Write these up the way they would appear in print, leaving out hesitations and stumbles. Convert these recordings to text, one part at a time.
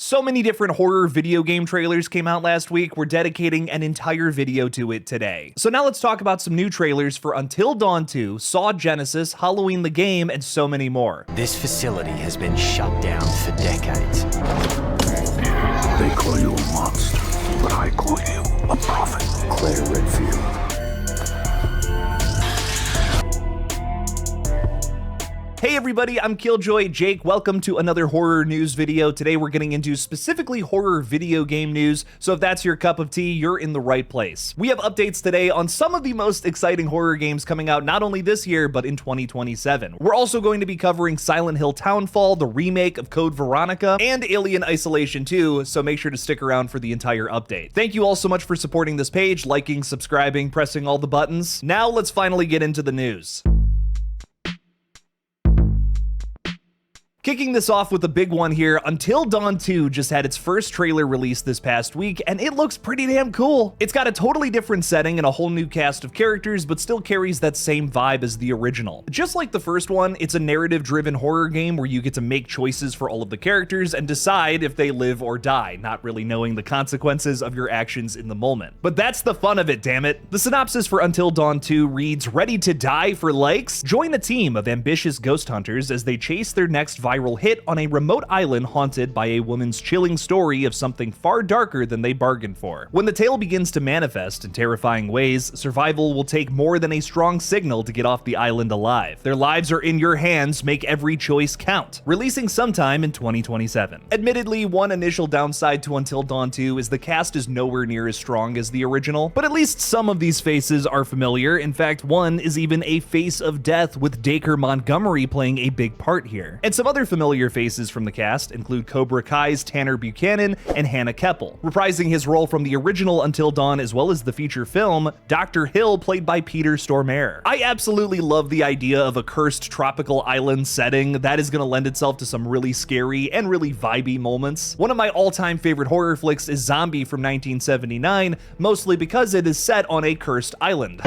So many different horror video game trailers came out last week, we're dedicating an entire video to it today. So now let's talk about some new trailers for Until Dawn 2, Saw Genesis, Halloween the Game, and so many more. This facility has been shut down for decades. They call you a monster, but I call you a prophet. Claire Redfield. Hey everybody, I'm Killjoy Jake. Welcome to another horror news video. Today we're getting into specifically horror video game news, so if that's your cup of tea, you're in the right place. We have updates today on some of the most exciting horror games coming out not only this year, but in 2027. We're also going to be covering Silent Hill TOWNFALL, the remake of Code Veronica, and Alien Isolation 2, so make sure to stick around for the entire update. Thank you all so much for supporting this page, liking, subscribing, pressing all the buttons. Now let's finally get into the news. Kicking this off with a big one here, Until Dawn 2 just had its first trailer released this past week, and it looks pretty damn cool. It's got a totally different setting and a whole new cast of characters, but still carries that same vibe as the original. Just like the first one, it's a narrative-driven horror game where you get to make choices for all of the characters and decide if they live or die, not really knowing the consequences of your actions in the moment. But that's the fun of it, damn it. The synopsis for Until Dawn 2 reads, "Ready to die for likes? Join a team of ambitious ghost hunters as they chase their next viral hit on a remote island haunted by a woman's chilling story of something far darker than they bargained for. When the tale begins to manifest in terrifying ways, survival will take more than a strong signal to get off the island alive. Their lives are in your hands, make every choice count." Releasing sometime in 2027. Admittedly, one initial downside to Until Dawn 2 is the cast is nowhere near as strong as the original, but at least some of these faces are familiar. In fact, one is even a face of death, with Dacre Montgomery playing a big part here. And some other familiar faces from the cast include Cobra Kai's Tanner Buchanan and Hannah Keppel. Reprising his role from the original Until Dawn as well as the feature film, Dr. Hill played by Peter Stormare. I absolutely love the idea of a cursed tropical island setting. That is going to lend itself to some really scary and really vibey moments. One of my all-time favorite horror flicks is Zombie from 1979, mostly because it is set on a cursed island.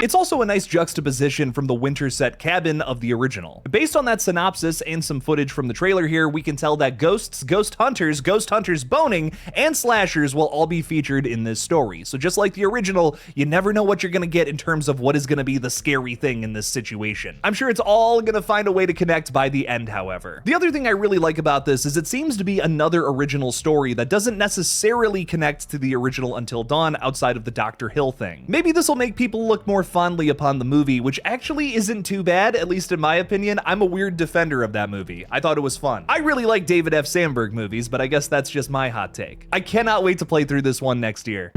It's also a nice juxtaposition from the winter-set cabin of the original. Based on that synopsis and some footage from the trailer here, we can tell that ghosts, ghost hunters boning, and slashers will all be featured in this story. So just like the original, you never know what you're gonna get in terms of what is gonna be the scary thing in this situation. I'm sure it's all gonna find a way to connect by the end, however. The other thing I really like about this is it seems to be another original story that doesn't necessarily connect to the original Until Dawn outside of the Dr. Hill thing. Maybe this will make people look more fondly upon the movie, which actually isn't too bad, at least in my opinion. I'm a weird defender of that movie. I thought it was fun. I really like David F. Sandberg movies, but I guess that's just my hot take. I cannot wait to play through this one next year.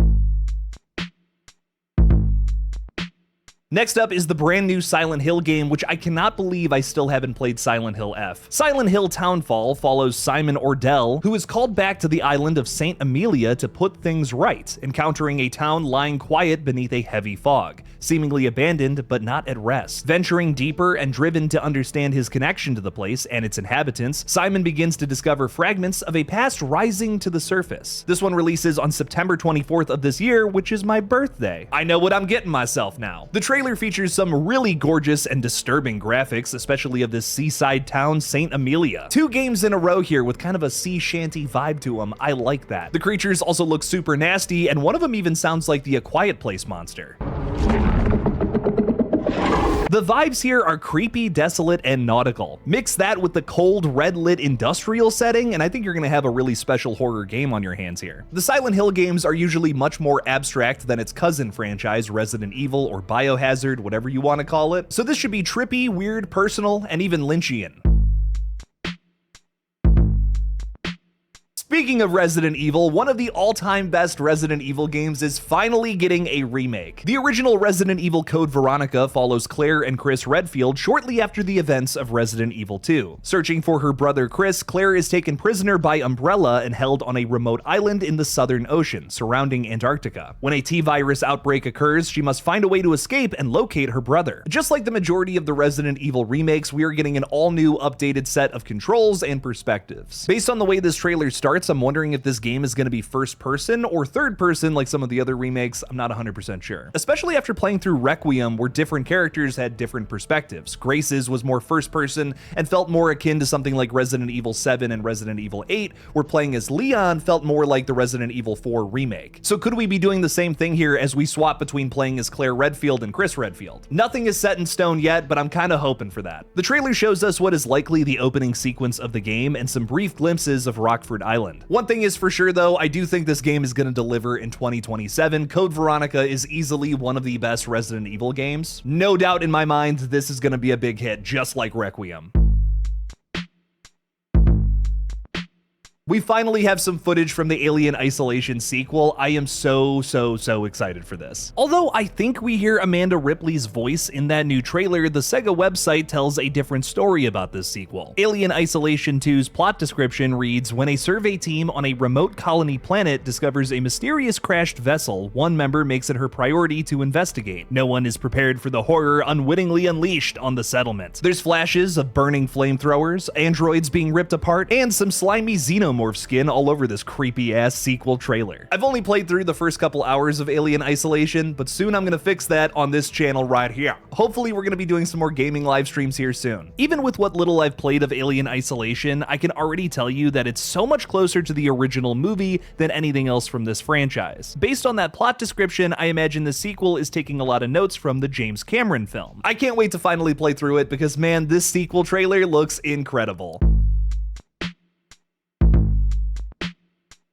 Next up is the brand new Silent Hill game, which I cannot believe I still haven't played Silent Hill F. Silent Hill TOWNFALL follows Simon Ordell, who is called back to the island of St. Amelia to put things right, encountering a town lying quiet beneath a heavy fog, seemingly abandoned but not at rest. Venturing deeper and driven to understand his connection to the place and its inhabitants, Simon begins to discover fragments of a past rising to the surface. This one releases on September 24th of this year, which is my birthday. I know what I'm getting myself now. The trailer features some really gorgeous and disturbing graphics, especially of this seaside town, St. Amelia. 2 games in a row here with kind of a sea shanty vibe to them. I like that. The creatures also look super nasty, and one of them even sounds like the A Quiet Place monster. The vibes here are creepy, desolate, and nautical. Mix that with the cold, red-lit industrial setting, and I think you're gonna have a really special horror game on your hands here. The Silent Hill games are usually much more abstract than its cousin franchise, Resident Evil or Biohazard, whatever you want to call it. So this should be trippy, weird, personal, and even Lynchian. Speaking of Resident Evil, one of the all-time best Resident Evil games is finally getting a remake. The original Resident Evil Code Veronica follows Claire and Chris Redfield shortly after the events of Resident Evil 2. Searching for her brother Chris, Claire is taken prisoner by Umbrella and held on a remote island in the Southern Ocean, surrounding Antarctica. When a T-virus outbreak occurs, she must find a way to escape and locate her brother. Just like the majority of the Resident Evil remakes, we are getting an all-new, updated set of controls and perspectives. Based on the way this trailer starts, parts, I'm wondering if this game is going to be first person or third person like some of the other remakes. I'm not 100% sure. Especially after playing through Requiem, where different characters had different perspectives. Grace's was more first person and felt more akin to something like Resident Evil 7 and Resident Evil 8, where playing as Leon felt more like the Resident Evil 4 remake. So could we be doing the same thing here as we swap between playing as Claire Redfield and Chris Redfield? Nothing is set in stone yet, but I'm kind of hoping for that. The trailer shows us what is likely the opening sequence of the game and some brief glimpses of Rockford Island. One thing is for sure though, I do think this game is going to deliver in 2027. Code Veronica is easily one of the best Resident Evil games. No doubt in my mind, this is going to be a big hit, just like Requiem. We finally have some footage from the Alien Isolation sequel. I am so excited for this. Although I think we hear Amanda Ripley's voice in that new trailer, the Sega website tells a different story about this sequel. Alien Isolation 2's plot description reads, when a survey team on a remote colony planet discovers a mysterious crashed vessel, one member makes it her priority to investigate. No one is prepared for the horror unwittingly unleashed on the settlement. There's flashes of burning flamethrowers, androids being ripped apart, and some slimy xenomorph skin all over this creepy ass sequel trailer. I've only played through the first couple hours of Alien Isolation, but soon I'm gonna fix that on this channel right here. Hopefully we're gonna be doing some more gaming live streams here soon. Even with what little I've played of Alien Isolation, I can already tell you that it's so much closer to the original movie than anything else from this franchise. Based on that plot description, I imagine the sequel is taking a lot of notes from the James Cameron film. I can't wait to finally play through it because man, this sequel trailer looks incredible.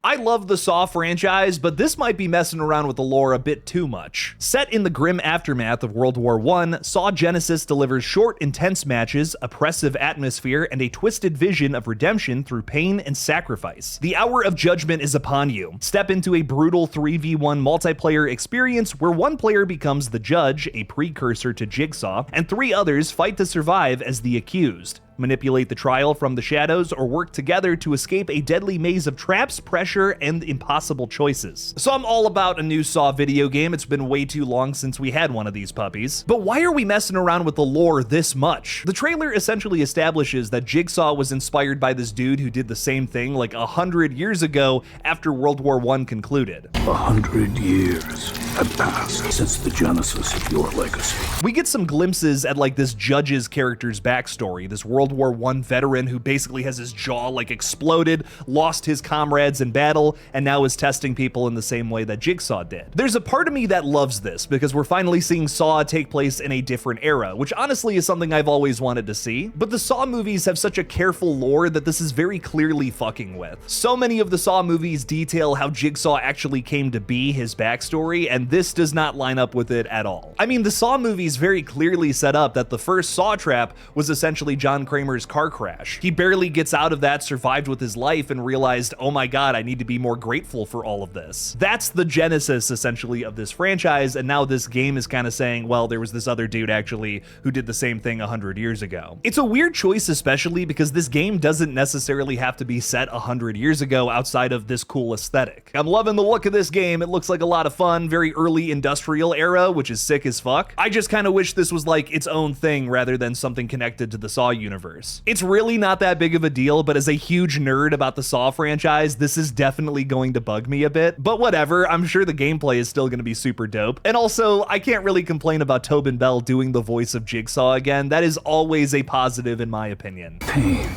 I love the Saw franchise, but this might be messing around with the lore a bit too much. Set in the grim aftermath of World War I, Saw Genesis delivers short, intense matches, oppressive atmosphere, and a twisted vision of redemption through pain and sacrifice. The hour of judgment is upon you. Step into a brutal 3v1 multiplayer experience where one player becomes the judge, a precursor to Jigsaw, and three others fight to survive as the accused. Manipulate the trial from the shadows, or work together to escape a deadly maze of traps, pressure, and impossible choices. So I'm all about a new Saw video game. It's been way too long since we had one of these puppies. But why are we messing around with the lore this much? The trailer essentially establishes that Jigsaw was inspired by this dude who did the same thing like 100 years ago after World War I concluded. 100 years have passed since the genesis of your legacy. We get some glimpses at like this judge's character's backstory, this World War I veteran who basically has his jaw like exploded, lost his comrades in battle, and now is testing people in the same way that Jigsaw did. There's a part of me that loves this because we're finally seeing Saw take place in a different era, which honestly is something I've always wanted to see. But the Saw movies have such a careful lore that this is very clearly fucking with. So many of the Saw movies detail how Jigsaw actually came to be, his backstory, and this does not line up with it at all. I mean, the Saw movies very clearly set up that the first Saw trap was essentially John Kramer's car crash. He barely gets out of that, survived with his life, and realized, oh my god, I need to be more grateful for all of this. That's the genesis, essentially, of this franchise, and now this game is kind of saying, well, there was this other dude, actually, who did the same thing 100 years ago. It's a weird choice, especially because this game doesn't necessarily have to be set 100 years ago outside of this cool aesthetic. I'm loving the look of this game. It looks like a lot of fun, very early industrial era, which is sick as fuck. I just kind of wish this was like its own thing rather than something connected to the Saw universe. It's really not that big of a deal, but as a huge nerd about the Saw franchise, this is definitely going to bug me a bit. But whatever, I'm sure the gameplay is still going to be super dope. And also, I can't really complain about Tobin Bell doing the voice of Jigsaw again. That is always a positive in my opinion. Pain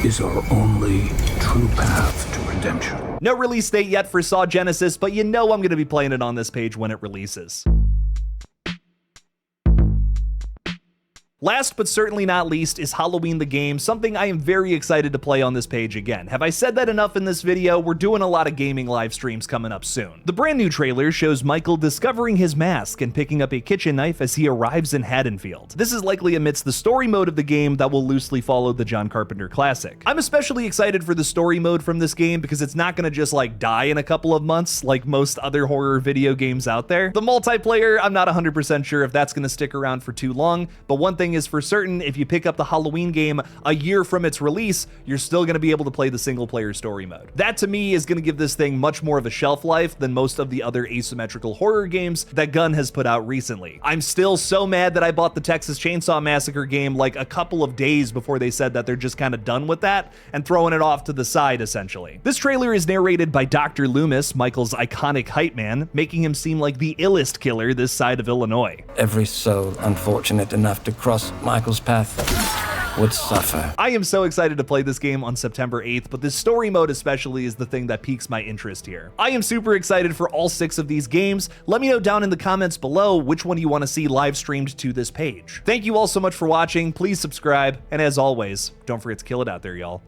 is our only true path to redemption. No release date yet for Saw Genesis, but you know I'm going to be playing it on this page when it releases. Last but certainly not least is Halloween the game, something I am very excited to play on this page again. Have I said that enough in this video? We're doing a lot of gaming live streams coming up soon. The brand new trailer shows Michael discovering his mask and picking up a kitchen knife as he arrives in Haddonfield. This is likely amidst the story mode of the game that will loosely follow the John Carpenter classic. I'm especially excited for the story mode from this game because it's not gonna just like die in a couple of months like most other horror video games out there. The multiplayer, I'm not 100% sure if that's gonna stick around for too long, but one thing thing is for certain, if you pick up the Halloween game a year from its release, you're still going to be able to play the single player story mode. That to me is going to give this thing much more of a shelf life than most of the other asymmetrical horror games that Gunn has put out recently. I'm still so mad that I bought the Texas Chainsaw Massacre game like a couple of days before they said that they're just kind of done with that and throwing it off to the side essentially. This trailer is narrated by Dr. Loomis, Michael's iconic hype man, making him seem like the illest killer this side of Illinois. Every soul unfortunate enough to cross Michael's path would suffer. I am so excited to play this game on September 8th, but this story mode especially is the thing that piques my interest here. I am super excited for all 6 of these games. Let me know down in the comments below which one you want to see live streamed to this page. Thank you all so much for watching. Please subscribe, and as always, don't forget to kill it out there, y'all.